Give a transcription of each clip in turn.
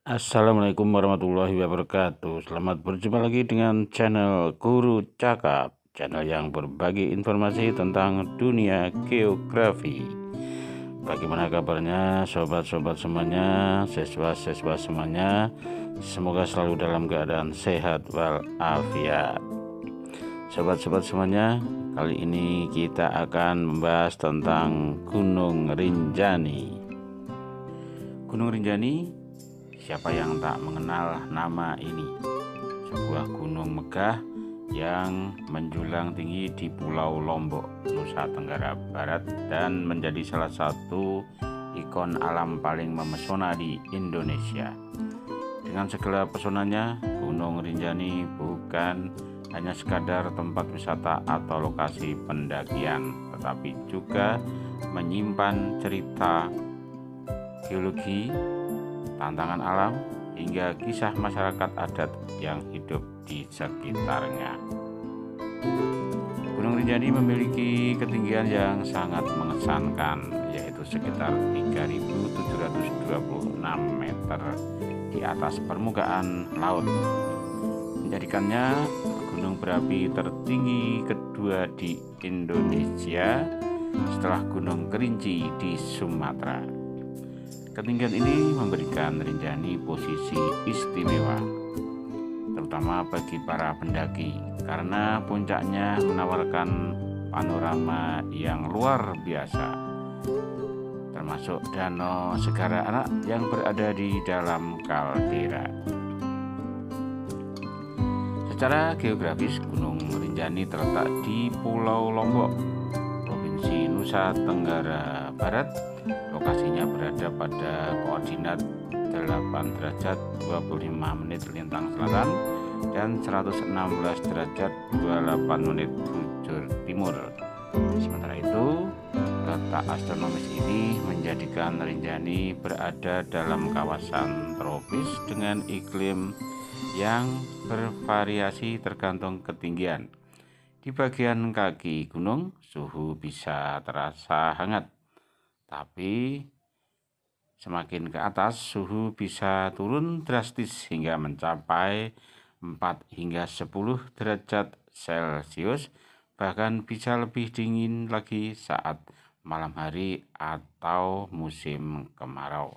Assalamualaikum warahmatullahi wabarakatuh. Selamat berjumpa lagi dengan channel Guru Cakap, channel yang berbagi informasi tentang dunia geografi. Bagaimana kabarnya sobat-sobat semuanya, siswa-siswa semuanya? Semoga selalu dalam keadaan sehat walafiat. Sobat-sobat semuanya, kali ini kita akan membahas tentang Gunung Rinjani. Gunung Rinjani, siapa yang tak mengenal nama ini? Sebuah gunung megah yang menjulang tinggi di Pulau Lombok, Nusa Tenggara Barat, dan menjadi salah satu ikon alam paling memesona di Indonesia. Dengan segala pesonanya, Gunung Rinjani bukan hanya sekadar tempat wisata atau lokasi pendakian, tetapi juga menyimpan cerita geologi, tantangan alam, hingga kisah masyarakat adat yang hidup di sekitarnya. Gunung Rinjani memiliki ketinggian yang sangat mengesankan, yaitu sekitar 3.726 meter di atas permukaan laut, menjadikannya gunung berapi tertinggi kedua di Indonesia setelah Gunung Kerinci di Sumatera. Ketinggian ini memberikan Rinjani posisi istimewa, terutama bagi para pendaki, karena puncaknya menawarkan panorama yang luar biasa, termasuk Danau Segara Anak yang berada di dalam kaldera. Secara geografis, Gunung Rinjani terletak di Pulau Lombok, Provinsi Nusa Tenggara Barat. Lokasinya berada pada koordinat 8 derajat 25 menit lintang selatan dan 116 derajat 28 menit bujur timur. Sementara itu, letak astronomis ini menjadikan Rinjani berada dalam kawasan tropis dengan iklim yang bervariasi tergantung ketinggian. Di bagian kaki gunung, suhu bisa terasa hangat, tapi semakin ke atas suhu bisa turun drastis hingga mencapai 4 hingga 10 derajat Celcius, bahkan bisa lebih dingin lagi saat malam hari atau musim kemarau.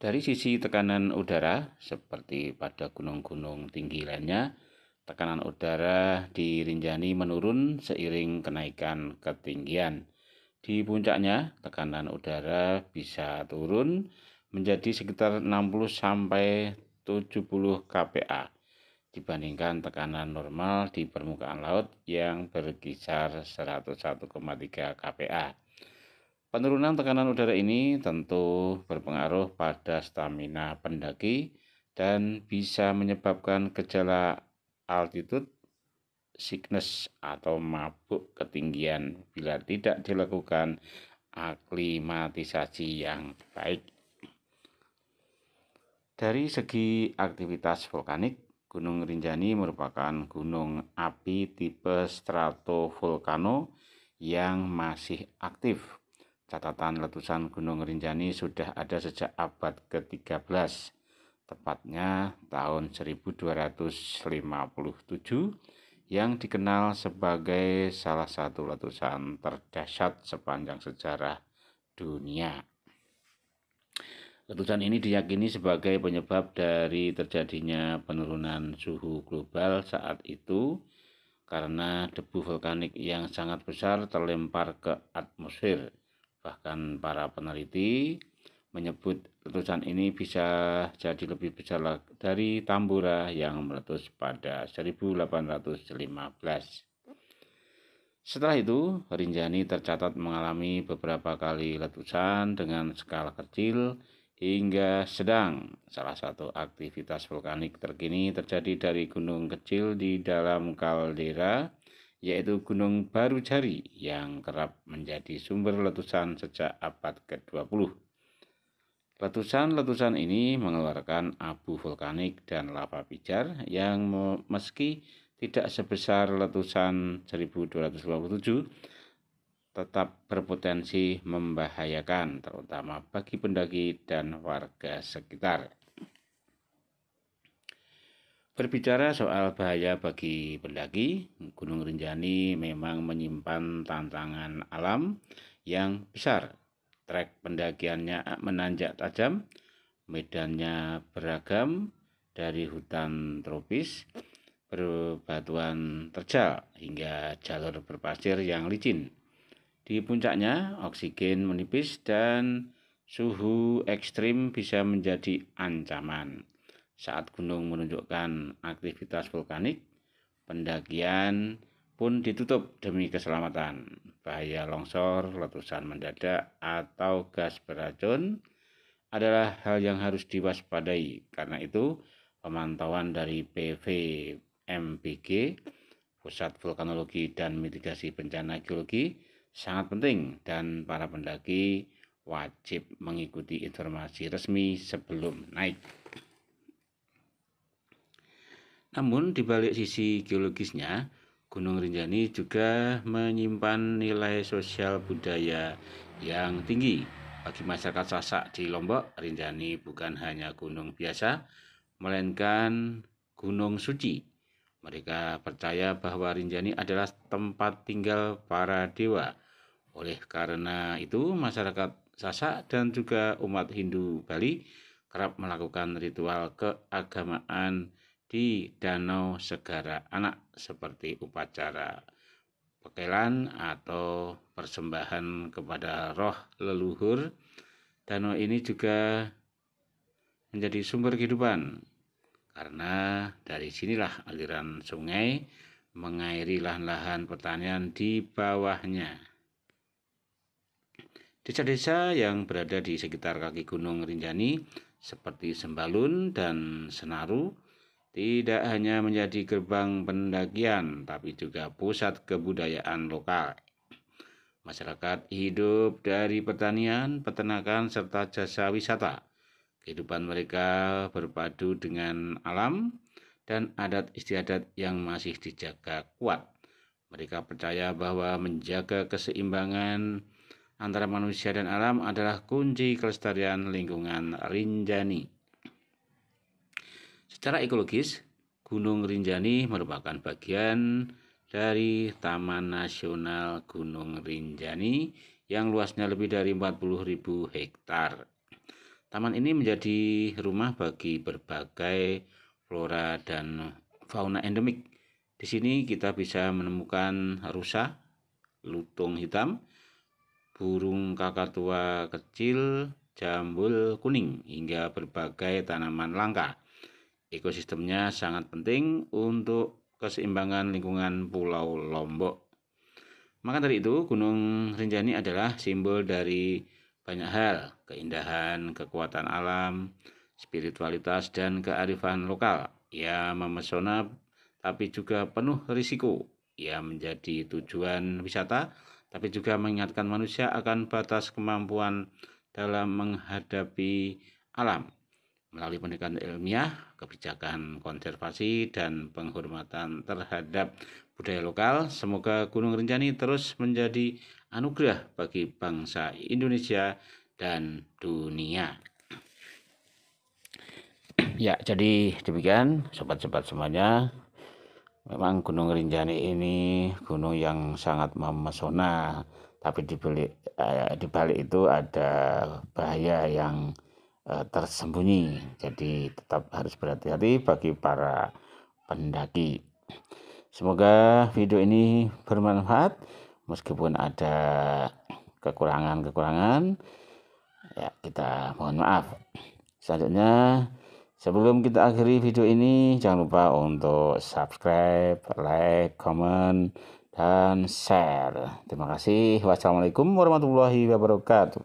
Dari sisi tekanan udara, seperti pada gunung-gunung tinggi lainnya, tekanan udara di Rinjani menurun seiring kenaikan ketinggian. Di puncaknya, tekanan udara bisa turun menjadi sekitar 60-70 kPa dibandingkan tekanan normal di permukaan laut yang berkisar 101,3 kPa. Penurunan tekanan udara ini tentu berpengaruh pada stamina pendaki dan bisa menyebabkan gejala altitude sickness atau mabuk ketinggian bila tidak dilakukan aklimatisasi yang baik. Dari segi aktivitas vulkanik, Gunung Rinjani merupakan gunung api tipe stratovolcano yang masih aktif. Catatan letusan Gunung Rinjani sudah ada sejak abad ke-13, tepatnya tahun 1257, yang dikenal sebagai salah satu letusan terdahsyat sepanjang sejarah dunia. Letusan ini diyakini sebagai penyebab dari terjadinya penurunan suhu global saat itu, karena debu vulkanik yang sangat besar terlempar ke atmosfer. Bahkan para peneliti menyebut letusan ini bisa jadi lebih besar dari Tambora yang meletus pada 1815. Setelah itu, Rinjani tercatat mengalami beberapa kali letusan dengan skala kecil hingga sedang. Salah satu aktivitas vulkanik terkini terjadi dari gunung kecil di dalam kaldera, yaitu Gunung Barujari yang kerap menjadi sumber letusan sejak abad ke-20. Letusan-letusan ini mengeluarkan abu vulkanik dan lava pijar yang meski tidak sebesar letusan 1257, tetap berpotensi membahayakan, terutama bagi pendaki dan warga sekitar. Berbicara soal bahaya bagi pendaki, Gunung Rinjani memang menyimpan tantangan alam yang besar. Trek pendakiannya menanjak tajam, medannya beragam dari hutan tropis, berbatuan terjal hingga jalur berpasir yang licin. Di puncaknya, oksigen menipis dan suhu ekstrim bisa menjadi ancaman. Saat gunung menunjukkan aktivitas vulkanik, pendakian pun ditutup demi keselamatan. Bahaya longsor, letusan mendadak, atau gas beracun adalah hal yang harus diwaspadai. Karena itu, pemantauan dari PVMBG, Pusat Vulkanologi dan Mitigasi Bencana Geologi, sangat penting dan para pendaki wajib mengikuti informasi resmi sebelum naik. Namun di balik sisi geologisnya, Gunung Rinjani juga menyimpan nilai sosial budaya yang tinggi. Bagi masyarakat Sasak di Lombok, Rinjani bukan hanya gunung biasa, melainkan gunung suci. Mereka percaya bahwa Rinjani adalah tempat tinggal para dewa. Oleh karena itu, masyarakat Sasak dan juga umat Hindu Bali kerap melakukan ritual keagamaan di Danau Segara Anak seperti upacara pekelan atau persembahan kepada roh leluhur. Danau ini juga menjadi sumber kehidupan karena dari sinilah aliran sungai mengairi lahan-lahan pertanian di bawahnya. Desa-desa yang berada di sekitar kaki Gunung Rinjani seperti Sembalun dan Senaru tidak hanya menjadi gerbang pendakian, tapi juga pusat kebudayaan lokal. Masyarakat hidup dari pertanian, peternakan, serta jasa wisata. Kehidupan mereka berpadu dengan alam dan adat istiadat yang masih dijaga kuat. Mereka percaya bahwa menjaga keseimbangan antara manusia dan alam adalah kunci kelestarian lingkungan Rinjani. Secara ekologis, Gunung Rinjani merupakan bagian dari Taman Nasional Gunung Rinjani yang luasnya lebih dari 40.000 hektar. Taman ini menjadi rumah bagi berbagai flora dan fauna endemik. Di sini kita bisa menemukan rusa, lutung hitam, burung kakatua kecil, jambul kuning, hingga berbagai tanaman langka. Ekosistemnya sangat penting untuk keseimbangan lingkungan Pulau Lombok. Maka dari itu, Gunung Rinjani adalah simbol dari banyak hal, keindahan, kekuatan alam, spiritualitas, dan kearifan lokal. Ia memesona tapi juga penuh risiko. Ia menjadi tujuan wisata, tapi juga mengingatkan manusia akan batas kemampuan dalam menghadapi alam. Melalui pendekatan ilmiah, kebijakan konservasi, dan penghormatan terhadap budaya lokal, semoga Gunung Rinjani terus menjadi anugerah bagi bangsa Indonesia dan dunia. Ya, jadi demikian sobat-sobat semuanya. Memang Gunung Rinjani ini gunung yang sangat memesona, tapi di balik itu ada bahaya yang tersembunyi. Jadi tetap harus berhati-hati bagi para pendaki. Semoga video ini bermanfaat meskipun ada kekurangan-kekurangan. Ya, kita mohon maaf. Selanjutnya, sebelum kita akhiri video ini, jangan lupa untuk subscribe, like, comment, dan share. Terima kasih. Wassalamualaikum warahmatullahi wabarakatuh.